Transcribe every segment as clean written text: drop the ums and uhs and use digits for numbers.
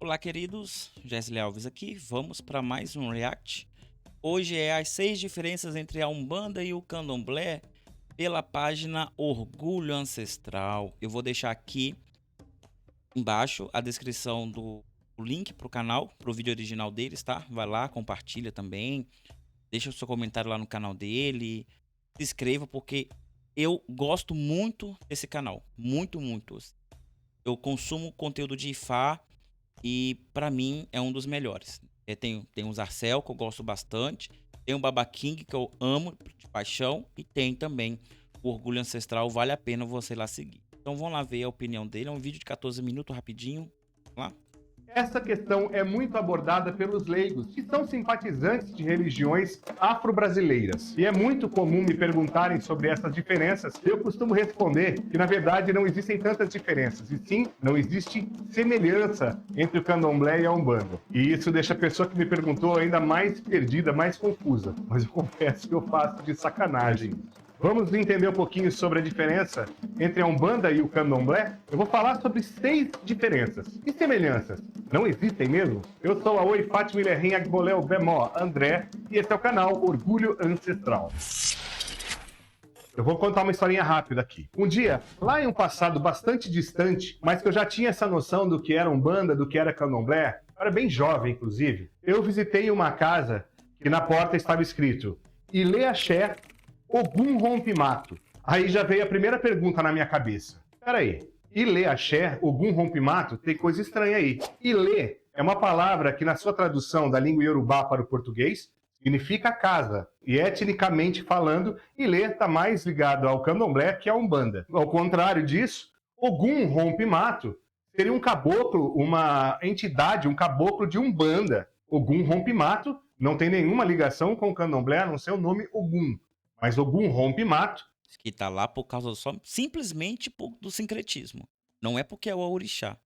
Olá, queridos. Jesle Alves aqui. Vamos para mais um React. Hoje é as 6 diferenças entre a Umbanda e o Candomblé pela página Orgulho Ancestral. Eu vou deixar aqui embaixo a descrição do link para o canal, para o vídeo original deles, tá? Vai lá, compartilha também. Deixa o seu comentário lá no canal dele. Se inscreva porque eu gosto muito desse canal. Muito, muito. Eu consumo conteúdo de Ifá. E pra mim é um dos melhores. Tem o Zarcel, que eu gosto bastante. Tem o Baba King, que eu amo de paixão. E tem também o Orgulho Ancestral. Vale a pena você ir lá seguir. Então vamos lá ver a opinião dele. É um vídeo de 14 minutos, rapidinho. Vamos lá. Essa questão é muito abordada pelos leigos, que são simpatizantes de religiões afro-brasileiras. E é muito comum me perguntarem sobre essas diferenças. Eu costumo responder que, na verdade, não existem tantas diferenças, e sim, não existe semelhança entre o candomblé e a umbanda. E isso deixa a pessoa que me perguntou ainda mais perdida, mais confusa. Mas eu confesso que eu faço de sacanagem. Vamos entender um pouquinho sobre a diferença entre a Umbanda e o Candomblé? Eu vou falar sobre 6 diferenças e semelhanças. Não existem mesmo? Eu sou a Oi Fátima Ilerrim Agboleu Bemó André e esse é o canal Orgulho Ancestral. Eu vou contar uma historinha rápida aqui. Um dia, lá em um passado bastante distante, mas que eu já tinha essa noção do que era Umbanda, do que era Candomblé, eu era bem jovem, inclusive, eu visitei uma casa que na porta estava escrito Ilê Axé Ogum Rompe Mato. Aí já veio a primeira pergunta na minha cabeça. Peraí, Ilê Axé, Ogum Rompe Mato, tem coisa estranha aí. Ilê é uma palavra que na sua tradução da língua iorubá para o português significa casa. E etnicamente falando, Ilê está mais ligado ao candomblé que à umbanda. Ao contrário disso, Ogum Rompe Mato seria um caboclo, uma entidade, um caboclo de umbanda. Ogum Rompe Mato não tem nenhuma ligação com o candomblé, a não ser o nome Ogum. Mas Ogum Rompe Mato, Que tá lá por causa simplesmente do sincretismo. Não é porque é o orixá.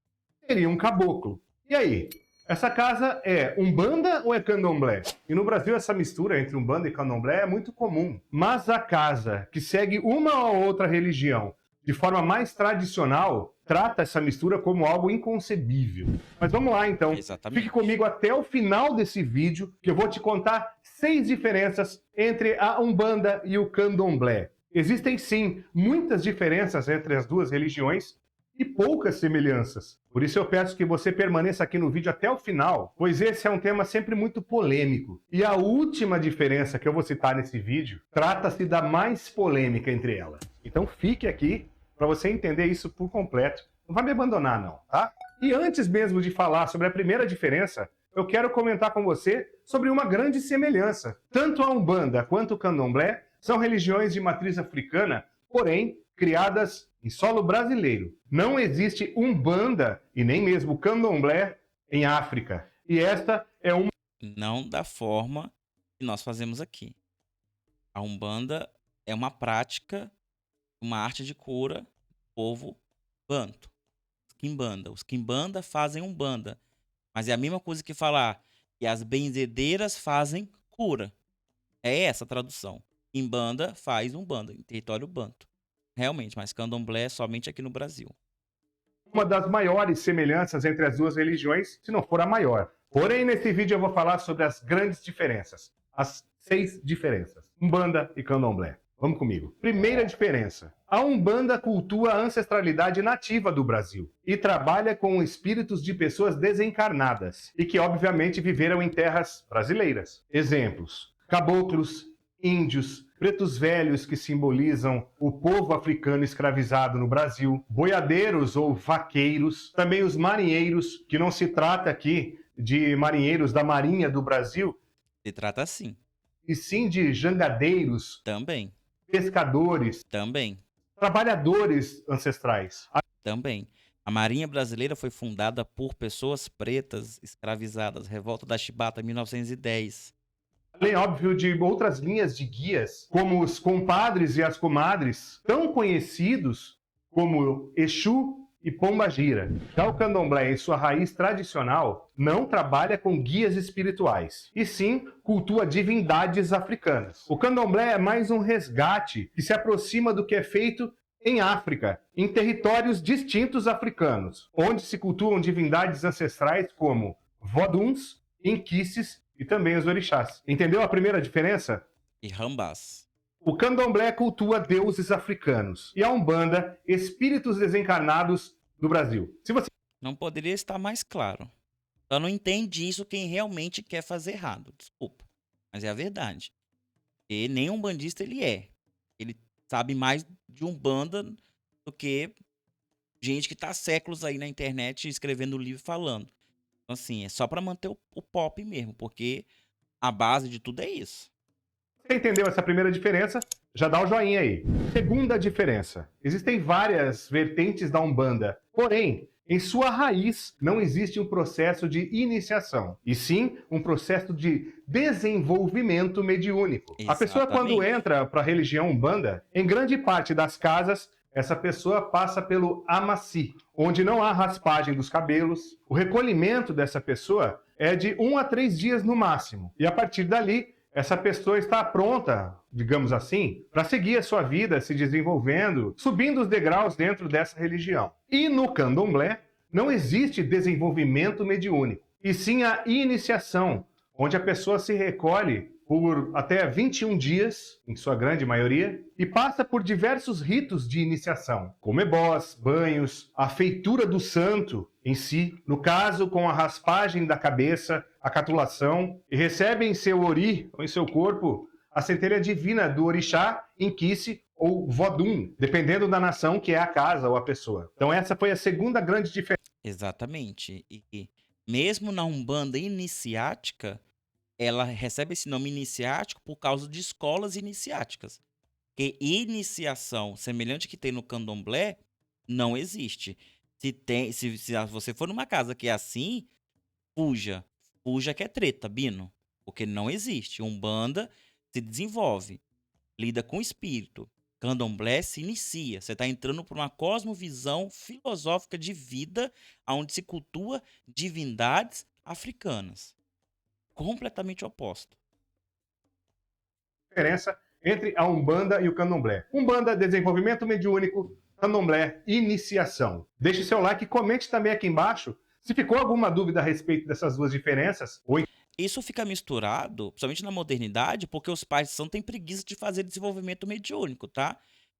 seria um caboclo. E aí? Essa casa é Umbanda ou é Candomblé? E no Brasil essa mistura entre Umbanda e Candomblé é muito comum. Mas a casa que segue uma ou outra religião de forma mais tradicional trata essa mistura como algo inconcebível. Mas vamos lá então. Exatamente. Fique comigo até o final desse vídeo que eu vou te contar 6 diferenças entre a Umbanda e o Candomblé. Existem sim muitas diferenças entre as duas religiões e poucas semelhanças. Por isso eu peço que você permaneça aqui no vídeo até o final, pois esse é um tema sempre muito polêmico. E a última diferença que eu vou citar nesse vídeo trata-se da mais polêmica entre elas. Então fique aqui para você entender isso por completo. Não vai me abandonar não, tá? E antes mesmo de falar sobre a primeira diferença, eu quero comentar com você sobre uma grande semelhança. Tanto a Umbanda quanto o Candomblé são religiões de matriz africana, porém criadas em solo brasileiro. Não existe Umbanda e nem mesmo Candomblé em África. E esta é uma... Não da forma que nós fazemos aqui. A Umbanda é uma prática, uma arte de cura do povo banto. Os quimbanda fazem umbanda. Mas é a mesma coisa que falar que as benzedeiras fazem cura. É essa a tradução. Quimbanda faz umbanda, em território banto. Realmente, mas candomblé é somente aqui no Brasil. uma das maiores semelhanças entre as duas religiões, se não for a maior. Porém, nesse vídeo eu vou falar sobre as grandes diferenças. As 6 diferenças. Umbanda e Candomblé. Vamos comigo. Primeira diferença. A Umbanda cultua a ancestralidade nativa do Brasil e trabalha com espíritos de pessoas desencarnadas e que, obviamente, viveram em terras brasileiras. Exemplos: caboclos, índios, pretos velhos que simbolizam o povo africano escravizado no Brasil, boiadeiros ou vaqueiros, também os marinheiros, que não se trata aqui de marinheiros da Marinha do Brasil, Se trata assim. e sim de jangadeiros, Também. pescadores, Também. trabalhadores ancestrais. Também. A Marinha Brasileira foi fundada por pessoas pretas escravizadas. Revolta da Chibata, 1910. Além, óbvio, de outras linhas de guias, como os compadres e as comadres, tão conhecidos como Exu e Pombagira. Já o Candomblé, em sua raiz tradicional, não trabalha com guias espirituais, e sim cultua divindades africanas. O Candomblé é mais um resgate que se aproxima do que é feito em África, em territórios distintos africanos, onde se cultuam divindades ancestrais como voduns, inquices e também os orixás. Entendeu a primeira diferença? E rambás. O candomblé cultua deuses africanos e a Umbanda, espíritos desencarnados do Brasil. Se você Não poderia estar mais claro. Só não entende isso quem realmente quer fazer errado. Desculpa. Mas é a verdade. E nem um bandista ele é. Ele sabe mais de Umbanda do que gente que tá há séculos aí na internet escrevendo livro e falando. Então, assim, é só pra manter o pop mesmo, porque a base de tudo é isso. entendeu essa primeira diferença, já dá o joinha aí. Segunda diferença. Existem várias vertentes da Umbanda, porém, em sua raiz não existe um processo de iniciação, e sim um processo de desenvolvimento mediúnico. A pessoa, quando Exatamente. entra para a religião Umbanda, em grande parte das casas, essa pessoa passa pelo amaci, onde não há raspagem dos cabelos. O recolhimento dessa pessoa é de 1 a 3 dias no máximo. E a partir dali, essa pessoa está pronta, digamos assim, para seguir a sua vida, se desenvolvendo, subindo os degraus dentro dessa religião. E no candomblé, não existe desenvolvimento mediúnico, e sim a iniciação, onde a pessoa se recolhe por até 21 dias, em sua grande maioria, e passa por diversos ritos de iniciação, como ebós, banhos, a feitura do santo em si, no caso com a raspagem da cabeça, a catulação, e recebe em seu ori, ou em seu corpo, a centelha divina do orixá, inquice ou vodum, dependendo da nação que é a casa ou a pessoa. Então essa foi a segunda grande diferença. Exatamente. E mesmo na Umbanda iniciática, ela recebe esse nome iniciático por causa de escolas iniciáticas. Porque iniciação, semelhante que tem no candomblé, não existe. Se você for numa casa que é assim, fuja. Fuja que é treta, Bino. Porque não existe. Umbanda se desenvolve, lida com o espírito. Candomblé se inicia. Você está entrando por uma cosmovisão filosófica de vida, onde se cultua divindades africanas. Completamente oposto. Diferença entre a Umbanda e o Candomblé. Umbanda, desenvolvimento mediúnico, Candomblé, iniciação. Deixe seu like e comente também aqui embaixo se ficou alguma dúvida a respeito dessas duas diferenças. Isso fica misturado, principalmente na modernidade, porque os pais de santo têm preguiça de fazer desenvolvimento mediúnico, tá?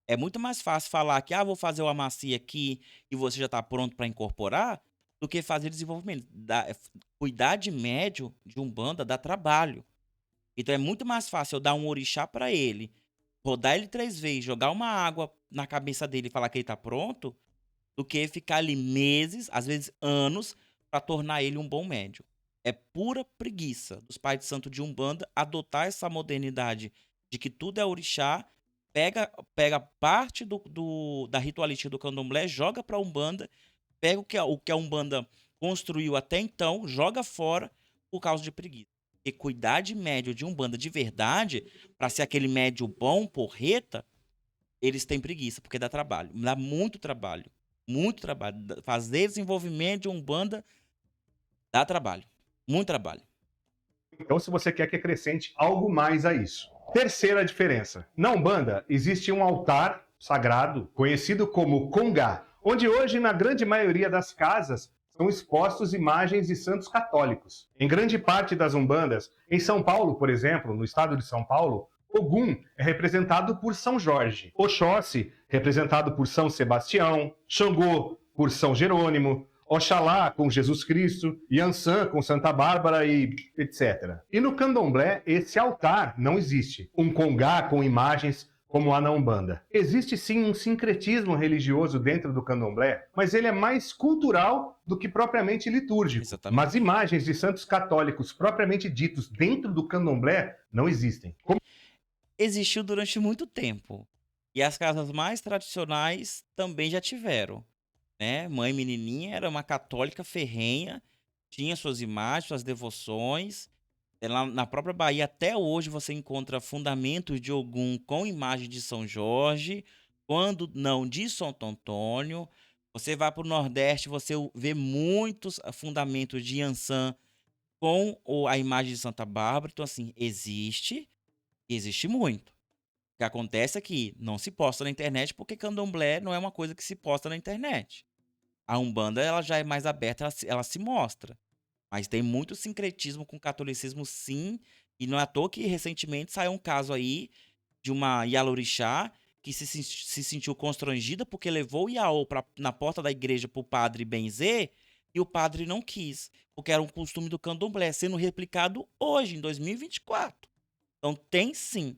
É muito mais fácil falar que, vou fazer o amacia aqui e você já está pronto para incorporar, do que fazer desenvolvimento. Cuidar de médio de Umbanda dá trabalho. Então é muito mais fácil eu dar um orixá para ele, rodar ele 3 vezes, jogar uma água na cabeça dele e falar que ele tá pronto, do que ficar ali meses, às vezes anos, para tornar ele um bom médium. É pura preguiça dos pais de santo de Umbanda adotar essa modernidade de que tudo é orixá, pega parte da ritualística do candomblé, joga para Umbanda, pega o que a Umbanda construiu até então, joga fora por causa de preguiça. E cuidar de médio de Umbanda de verdade, para ser aquele médio bom, porreta, eles têm preguiça, porque dá trabalho. Dá muito trabalho. Muito trabalho. Fazer desenvolvimento de Umbanda dá trabalho. Muito trabalho. Então, se você quer que acrescente algo mais a isso. Terceira diferença. Na Umbanda, existe um altar sagrado, conhecido como Congá, onde hoje, na grande maioria das casas, são expostos imagens de santos católicos. Em grande parte das Umbandas, em São Paulo, por exemplo, no estado de São Paulo, Ogum é representado por São Jorge, Oxóssi, representado por São Sebastião, Xangô por São Jerônimo, Oxalá com Jesus Cristo, Yansan com Santa Bárbara e etc. E no candomblé, esse altar não existe. Um congá com imagens como há na Umbanda. Existe sim um sincretismo religioso dentro do candomblé, mas ele é mais cultural do que propriamente litúrgico. Exatamente. Mas imagens de santos católicos propriamente ditos dentro do candomblé não existem. Existiu durante muito tempo. E as casas mais tradicionais também já tiveram. Né? Mãe Menininha era uma católica ferrenha, tinha suas imagens, suas devoções. Lá na própria Bahia, até hoje, você encontra fundamentos de Ogum com imagem de São Jorge, quando não de Santo Antônio. Você vai para o Nordeste, você vê muitos fundamentos de Yansan com a imagem de Santa Bárbara. Então, assim, existe muito. que acontece é que não se posta na internet, porque candomblé não é uma coisa que se posta na internet. A Umbanda, ela já é mais aberta, ela se mostra. Mas tem muito sincretismo com o catolicismo, sim. E não é à toa que recentemente saiu um caso aí de uma Yalorixá que se sentiu constrangida porque levou o Yaô na porta da igreja para o padre benzer e o padre não quis, porque era um costume do candomblé, sendo replicado hoje, em 2024. Então tem sim,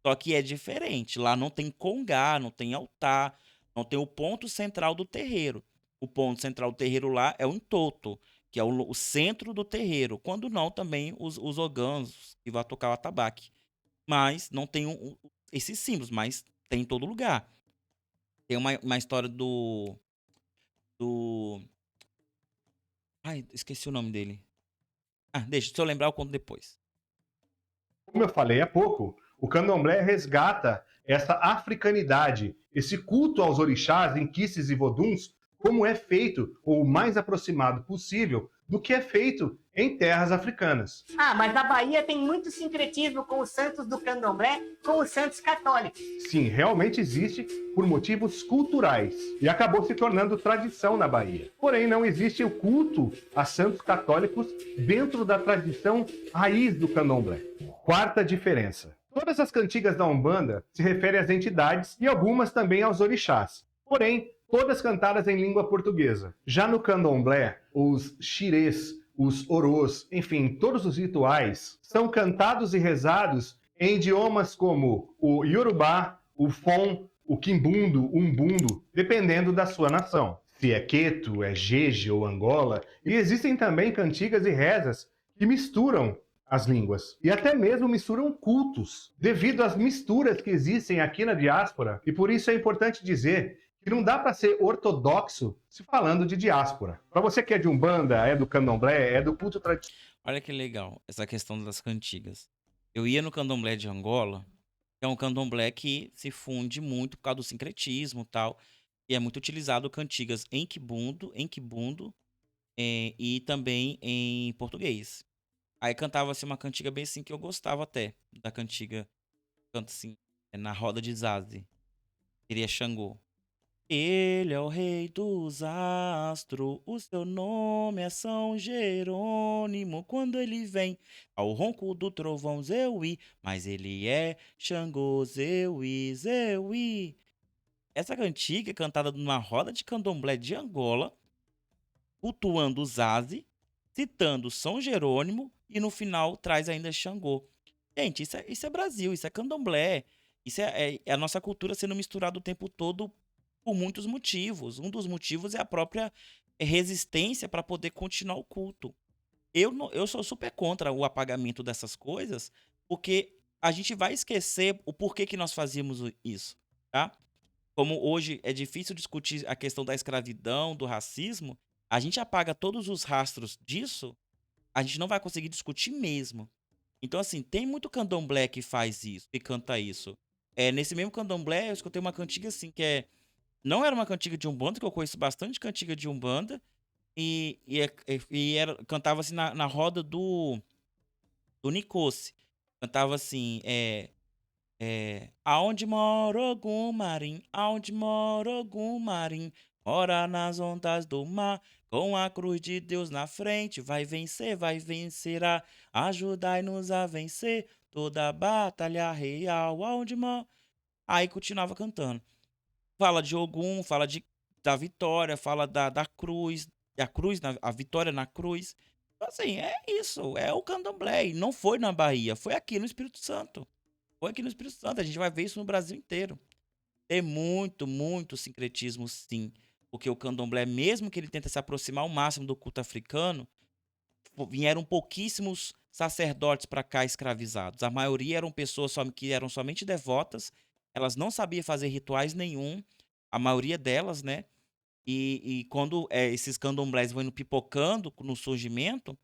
só que é diferente. Lá não tem congá, não tem altar, não tem o ponto central do terreiro. O ponto central do terreiro lá é o entoto, que é o centro do terreiro. Quando não, também os ogãs que vão tocar o atabaque. Mas não tem esses símbolos, mas tem em todo lugar. Tem uma história do. Ai, esqueci o nome dele. Ah, deixa, se eu lembrar, eu conto depois. Como eu falei há pouco, o candomblé resgata essa africanidade, esse culto aos orixás, inquices e voduns, como é feito, ou o mais aproximado possível, do que é feito em terras africanas. Ah, mas a Bahia tem muito sincretismo com os santos do candomblé, com os santos católicos. Sim, realmente existe por motivos culturais e acabou se tornando tradição na Bahia. Porém, não existe o culto a santos católicos dentro da tradição raiz do candomblé. Quarta diferença. Todas as cantigas da Umbanda se referem às entidades e algumas também aos orixás. Porém, todas cantadas em língua portuguesa. Já no candomblé, os xirês, os orôs, enfim, todos os rituais são cantados e rezados em idiomas como o Yorubá, o Fon, o Quimbundo, o Umbundo, dependendo da sua nação. Se é Queto, é Jeje ou Angola. E existem também cantigas e rezas que misturam as línguas. E até mesmo misturam cultos, devido às misturas que existem aqui na diáspora. E por isso é importante dizer que não dá para ser ortodoxo se falando de diáspora. Para você que é de Umbanda, é do Candomblé, é do culto tradicional. Olha que legal essa questão das cantigas. Eu ia no candomblé de Angola, que é um candomblé que se funde muito por causa do sincretismo e tal, e é muito utilizado cantigas em quibundo e também em português. Aí cantava-se uma cantiga bem assim que eu gostava até, da cantiga, canta assim, na roda de Zaze, seria Xangô. Ele é o rei dos astros, o seu nome é São Jerônimo. Quando ele vem ao ronco do trovão Zeuí, mas ele é Xangô Zeuí, Zeuí. Essa cantiga é cantada numa roda de candomblé de Angola, cultuando Zaze, citando São Jerônimo e no final traz ainda Xangô. Gente, isso é Brasil, isso é candomblé. Isso é a nossa cultura sendo misturada o tempo todo por muitos motivos. Um dos motivos é a própria resistência para poder continuar o culto. Eu sou super contra o apagamento dessas coisas, porque a gente vai esquecer o porquê que nós fazíamos isso, tá? Como hoje é difícil discutir a questão da escravidão, do racismo, a gente apaga todos os rastros disso, a gente não vai conseguir discutir mesmo. Então, assim, tem muito candomblé que faz isso, que canta isso. Nesse mesmo candomblé, eu escutei uma cantiga assim, não era uma cantiga de Umbanda, que eu conheço bastante cantiga de Umbanda, cantava assim na roda do Nicoce. Cantava assim, aonde mora algum marim, aonde mora algum marim, mora nas ondas do mar, com a cruz de Deus na frente, vai vencerá, ajudai-nos a vencer toda a batalha real, aonde mora... Aí continuava cantando. Fala de Ogum, da vitória, fala da cruz, a vitória na cruz. Então, assim, é isso, é o candomblé. E não foi na Bahia, foi aqui no Espírito Santo. Foi aqui no Espírito Santo, a gente vai ver isso no Brasil inteiro. Tem muito, muito sincretismo, sim. Porque o candomblé, mesmo que ele tenta se aproximar ao máximo do culto africano, vieram pouquíssimos sacerdotes para cá escravizados. A maioria eram pessoas que eram somente devotas, elas não sabiam fazer rituais nenhum, a maioria delas, né? E quando esses candomblés vão indo pipocando no surgimento,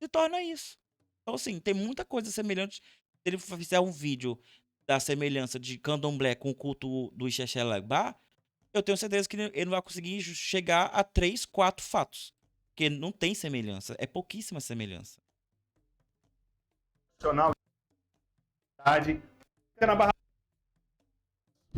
se torna isso. Então, assim, tem muita coisa semelhante. Se ele fizer um vídeo da semelhança de candomblé com o culto do Ixexelebá, eu tenho certeza que ele não vai conseguir chegar a 3, 4 fatos. Porque não tem semelhança, é pouquíssima semelhança. Fica na Barra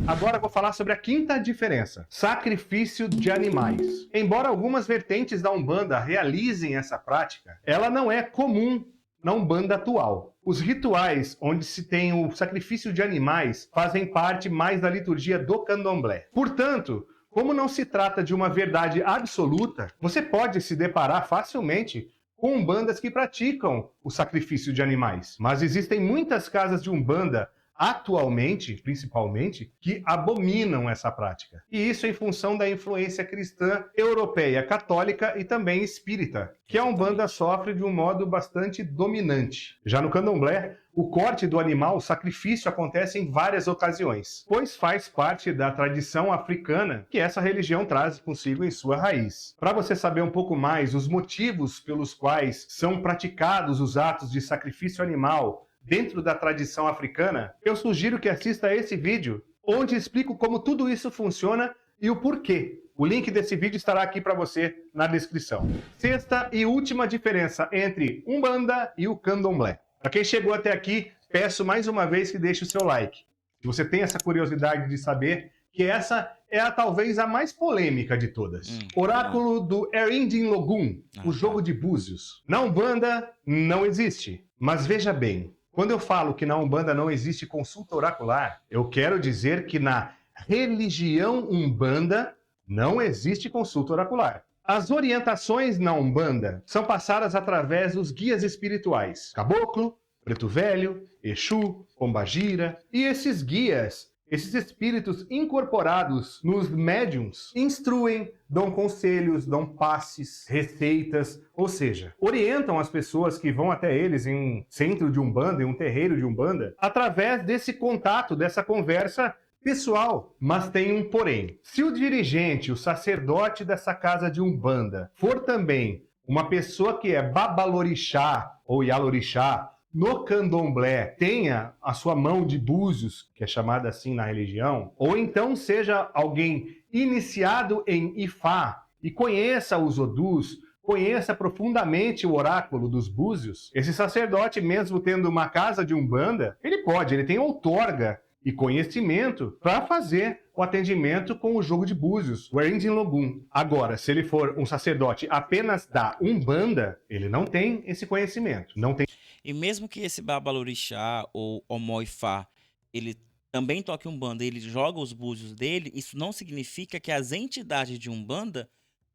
Agora eu vou falar sobre a quinta diferença: sacrifício de animais. Embora algumas vertentes da Umbanda realizem essa prática, ela não é comum na Umbanda atual. Os rituais onde se tem o sacrifício de animais fazem parte mais da liturgia do candomblé. Portanto, como não se trata de uma verdade absoluta, você pode se deparar facilmente com umbandas que praticam o sacrifício de animais. Mas existem muitas casas de umbanda, atualmente, principalmente, que abominam essa prática. E isso em função da influência cristã europeia, católica e também espírita, que a Umbanda sofre de um modo bastante dominante. Já no candomblé, o corte do animal, o sacrifício, acontece em várias ocasiões, pois faz parte da tradição africana que essa religião traz consigo em sua raiz. Para você saber um pouco mais os motivos pelos quais são praticados os atos de sacrifício animal dentro da tradição africana, eu sugiro que assista a esse vídeo, onde explico como tudo isso funciona e o porquê. O link desse vídeo estará aqui para você na descrição. Sexta e última diferença entre Umbanda e o Candomblé. Para quem chegou até aqui, peço mais uma vez que deixe o seu like. Se você tem essa curiosidade de saber, que essa é talvez a mais polêmica de todas. Oráculo do Erindin Logun, o jogo de búzios. Na Umbanda não existe, mas veja bem, quando eu falo que na Umbanda não existe consulta oracular, eu quero dizer que na religião Umbanda não existe consulta oracular. As orientações na Umbanda são passadas através dos guias espirituais, Caboclo, Preto Velho, Exu, Pombagira, e esses guias, esses espíritos incorporados nos médiums, instruem, dão conselhos, dão passes, receitas, ou seja, orientam as pessoas que vão até eles em um centro de Umbanda, em um terreiro de Umbanda, através desse contato, dessa conversa pessoal. Mas tem um porém. Se o dirigente, o sacerdote dessa casa de Umbanda, for também uma pessoa que é babalorixá ou yalorixá, no candomblé tenha a sua mão de búzios, que é chamada assim na religião, ou então seja alguém iniciado em Ifá e conheça os odus, conheça profundamente o oráculo dos búzios, esse sacerdote, mesmo tendo uma casa de Umbanda, ele tem outorga e conhecimento para fazer o atendimento com o jogo de búzios, o Erindin Logun. Agora, se ele for um sacerdote apenas da Umbanda, ele não tem esse conhecimento, não tem. E mesmo que esse babalorixá ou omoifá, ele também toque Umbanda, ele joga os búzios dele, isso não significa que as entidades de Umbanda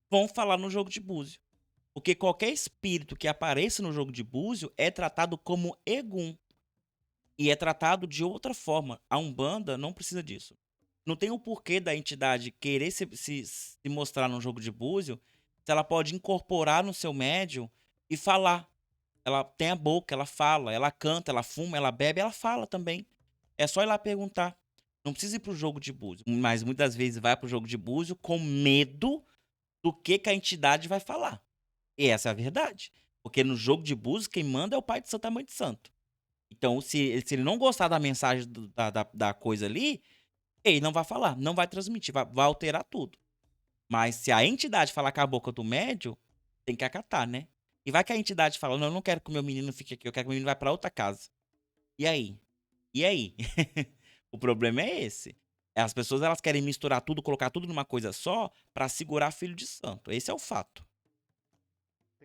vão falar no jogo de búzio. Porque qualquer espírito que apareça no jogo de búzio é tratado como egum. E é tratado de outra forma. A Umbanda não precisa disso. Não tem o porquê da entidade querer se mostrar no jogo de búzio, se ela pode incorporar no seu médium e falar. Ela tem a boca, ela fala, ela canta, ela fuma, ela bebe, ela fala também. É só ir lá perguntar. Não precisa ir pro jogo de búzio. Mas muitas vezes vai pro jogo de búzio com medo do que a entidade vai falar. E essa é a verdade. Porque no jogo de búzio, quem manda é o pai de santo e a mãe de santo. Então, se ele não gostar da mensagem da coisa ali, ele não vai falar, não vai transmitir, vai alterar tudo. Mas se a entidade falar com a boca do médium, tem que acatar, né? E vai que a entidade fala, não, eu não quero que o meu menino fique aqui, eu quero que o menino vá para outra casa. E aí? E aí? O problema é esse. As pessoas elas querem misturar tudo, colocar tudo numa coisa só para segurar filho de santo. Esse é o fato.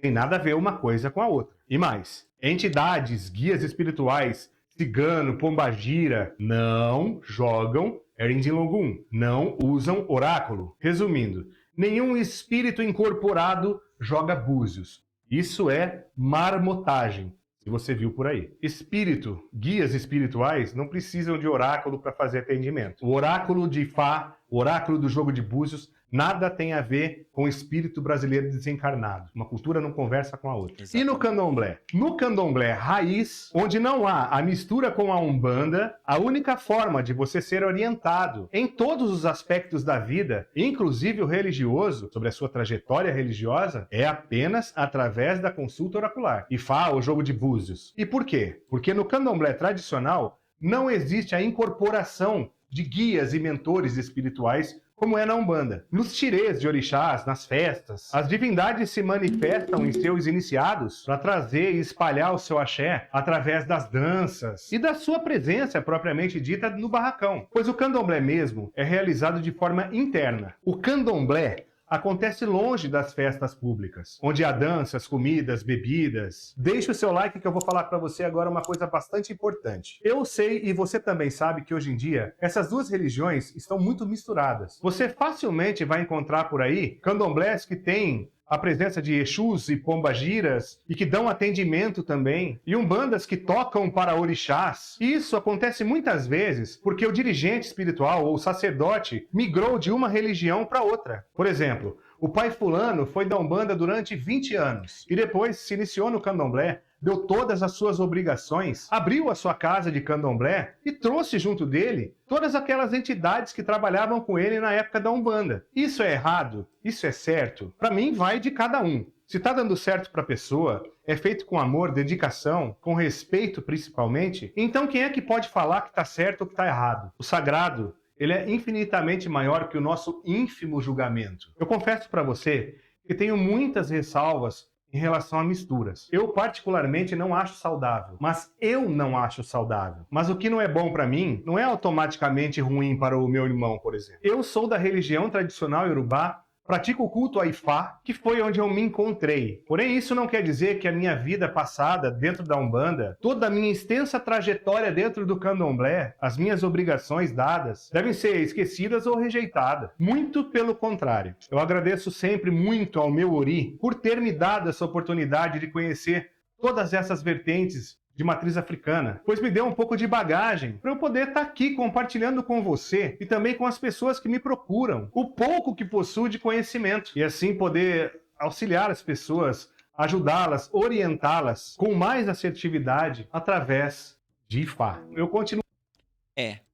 Tem nada a ver uma coisa com a outra. E mais, entidades, guias espirituais, cigano, pombagira, não jogam Erindin Logun, não usam oráculo. Resumindo, nenhum espírito incorporado joga búzios. Isso é marmotagem, se você viu por aí. Espírito, guias espirituais não precisam de oráculo para fazer atendimento. O oráculo de Ifá, o oráculo do jogo de búzios, nada tem a ver com o espírito brasileiro desencarnado. Uma cultura não conversa com a outra. Exatamente. E no candomblé? No candomblé raiz, onde não há a mistura com a Umbanda, a única forma de você ser orientado em todos os aspectos da vida, inclusive o religioso, sobre a sua trajetória religiosa, é apenas através da consulta oracular. Ifá, o jogo de búzios. E por quê? Porque no candomblé tradicional não existe a incorporação de guias e mentores espirituais como é na Umbanda. Nos tirês de orixás, nas festas, as divindades se manifestam em seus iniciados para trazer e espalhar o seu axé através das danças e da sua presença propriamente dita no barracão. Pois o candomblé mesmo é realizado de forma interna. O candomblé acontece longe das festas públicas, onde há danças, comidas, bebidas. Deixe o seu like que eu vou falar para você agora uma coisa bastante importante. Eu sei e você também sabe que hoje em dia essas duas religiões estão muito misturadas. Você facilmente vai encontrar por aí candomblés que têm a presença de Exus e pombagiras e que dão atendimento também, e umbandas que tocam para orixás. E isso acontece muitas vezes porque o dirigente espiritual ou sacerdote migrou de uma religião para outra. Por exemplo, o pai fulano foi da Umbanda durante 20 anos e depois se iniciou no candomblé, deu todas as suas obrigações, abriu a sua casa de candomblé e trouxe junto dele todas aquelas entidades que trabalhavam com ele na época da Umbanda. Isso é errado? Isso é certo? Para mim, vai de cada um. Se tá dando certo para a pessoa, é feito com amor, dedicação, com respeito principalmente, então quem é que pode falar que tá certo ou que tá errado? O sagrado, ele é infinitamente maior que o nosso ínfimo julgamento. Eu confesso para você que tenho muitas ressalvas em relação a misturas. Eu particularmente não acho saudável, mas eu não acho saudável. Mas o que não é bom para mim não é automaticamente ruim para o meu irmão, por exemplo. Eu sou da religião tradicional iorubá, pratico o culto a Ifá, que foi onde eu me encontrei. Porém, isso não quer dizer que a minha vida passada dentro da Umbanda, toda a minha extensa trajetória dentro do candomblé, as minhas obrigações dadas, devem ser esquecidas ou rejeitadas. Muito pelo contrário. Eu agradeço sempre muito ao meu Ori por ter me dado essa oportunidade de conhecer todas essas vertentes de matriz africana, pois me deu um pouco de bagagem para eu poder estar aqui compartilhando com você e também com as pessoas que me procuram o pouco que possuo de conhecimento e assim poder auxiliar as pessoas, ajudá-las, orientá-las com mais assertividade através de Ifá. Eu continuo.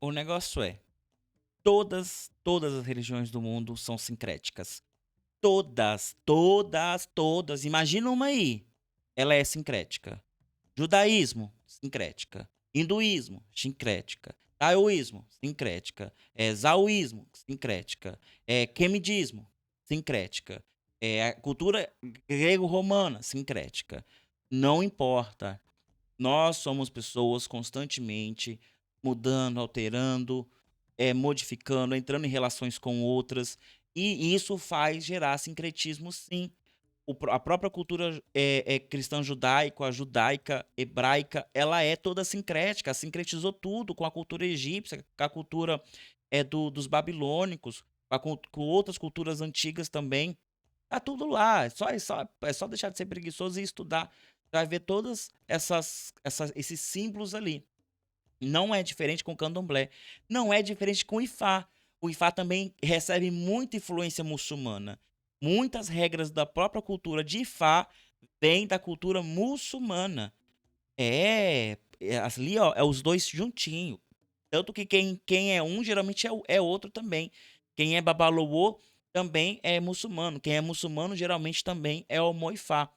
O negócio é, todas as religiões do mundo são sincréticas. Todas. Imagina uma aí. Ela é sincrética. Judaísmo, sincrética. Hinduísmo, sincrética. Taoísmo, sincrética. Zaoísmo, sincrética. Quemidismo, sincrética. A cultura grego-romana, sincrética. Não importa. Nós somos pessoas constantemente mudando, alterando, modificando, entrando em relações com outras. E isso faz gerar sincretismo, sim. A própria cultura cristã judaica, a judaica, hebraica, ela é toda sincrética, sincretizou tudo com a cultura egípcia, com a cultura dos babilônicos, com outras culturas antigas também. Tá tudo lá, é só deixar de ser preguiçoso e estudar. Você vai ver todas esses símbolos ali. Não é diferente com o candomblé, não é diferente com o Ifá. O Ifá também recebe muita influência muçulmana. Muitas regras da própria cultura de Ifá vêm da cultura muçulmana. Ali, ó, é os dois juntinho. Tanto que quem é um, geralmente é outro também. Quem é Babalowo também é muçulmano. Quem é muçulmano, geralmente também é Omoifá.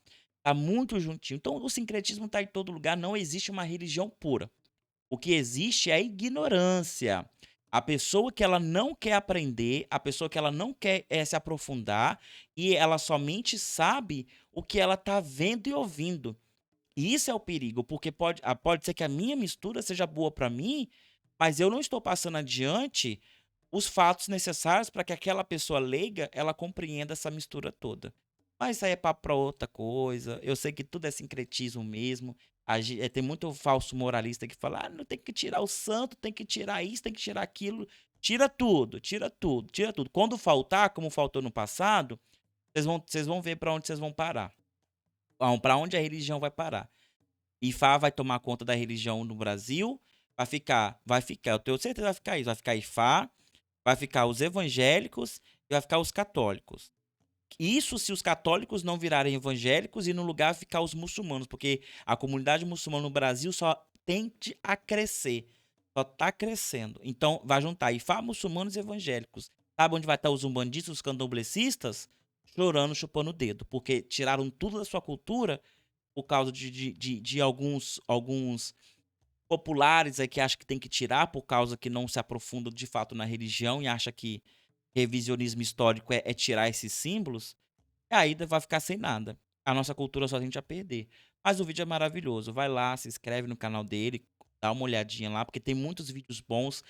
Tá muito juntinho. Então, o sincretismo tá em todo lugar. Não existe uma religião pura. O que existe é a ignorância. A pessoa que ela não quer aprender, a pessoa que ela não quer se aprofundar e ela somente sabe o que ela está vendo e ouvindo. E isso é o perigo, porque pode ser que a minha mistura seja boa para mim, mas eu não estou passando adiante os fatos necessários para que aquela pessoa leiga ela compreenda essa mistura toda. Mas isso aí é papo para outra coisa. Eu sei que tudo é sincretismo mesmo. Tem muito falso moralista que fala: não tem que tirar o santo, tem que tirar isso, tem que tirar aquilo. Tira tudo, tira tudo, tira tudo. Quando faltar, como faltou no passado, vocês vão ver para onde vocês vão parar. Para onde a religião vai parar. Ifá vai tomar conta da religião no Brasil, vai ficar, eu tenho certeza que vai ficar isso. Vai ficar Ifá, vai ficar os evangélicos e vai ficar os católicos. Isso se os católicos não virarem evangélicos e no lugar ficar os muçulmanos, porque a comunidade muçulmana no Brasil só tende a crescer, só está crescendo. Então vai juntar Ifá, muçulmanos e evangélicos. Sabe onde vai estar os umbandistas, os candomblecistas? Chorando, chupando o dedo, porque tiraram tudo da sua cultura por causa de alguns populares aí que acham que tem que tirar por causa que não se aprofundam de fato na religião e acham que revisionismo histórico é tirar esses símbolos, aí vai ficar sem nada. A nossa cultura só tende a perder. Mas o vídeo é maravilhoso. Vai lá, se inscreve no canal dele, dá uma olhadinha lá, porque tem muitos vídeos bons.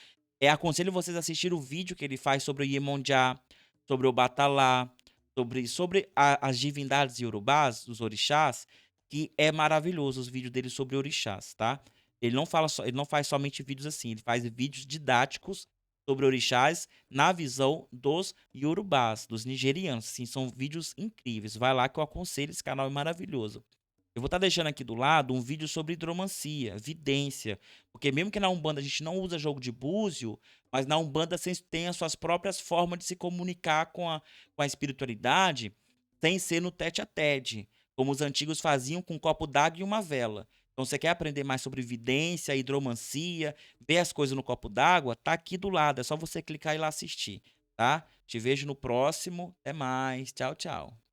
Aconselho vocês a assistir o vídeo que ele faz sobre o Iemonjá, sobre o Batalá, sobre as divindades iorubás, os orixás, que é maravilhoso os vídeos dele sobre orixás, tá? Ele não faz somente vídeos assim, ele faz vídeos didáticos sobre orixás na visão dos iorubás, dos nigerianos. Sim, são vídeos incríveis. Vai lá que eu aconselho, esse canal é maravilhoso. Eu vou estar deixando aqui do lado um vídeo sobre hidromancia, vidência, porque mesmo que na Umbanda a gente não usa jogo de búzio, mas na Umbanda vocês têm as suas próprias formas de se comunicar com a espiritualidade, sem ser no tete a tete, como os antigos faziam com um copo d'água e uma vela. Então, você quer aprender mais sobre vidência, hidromancia, ver as coisas no copo d'água? Tá aqui do lado, é só você clicar e ir lá assistir, tá? Te vejo no próximo. Até mais. Tchau, tchau.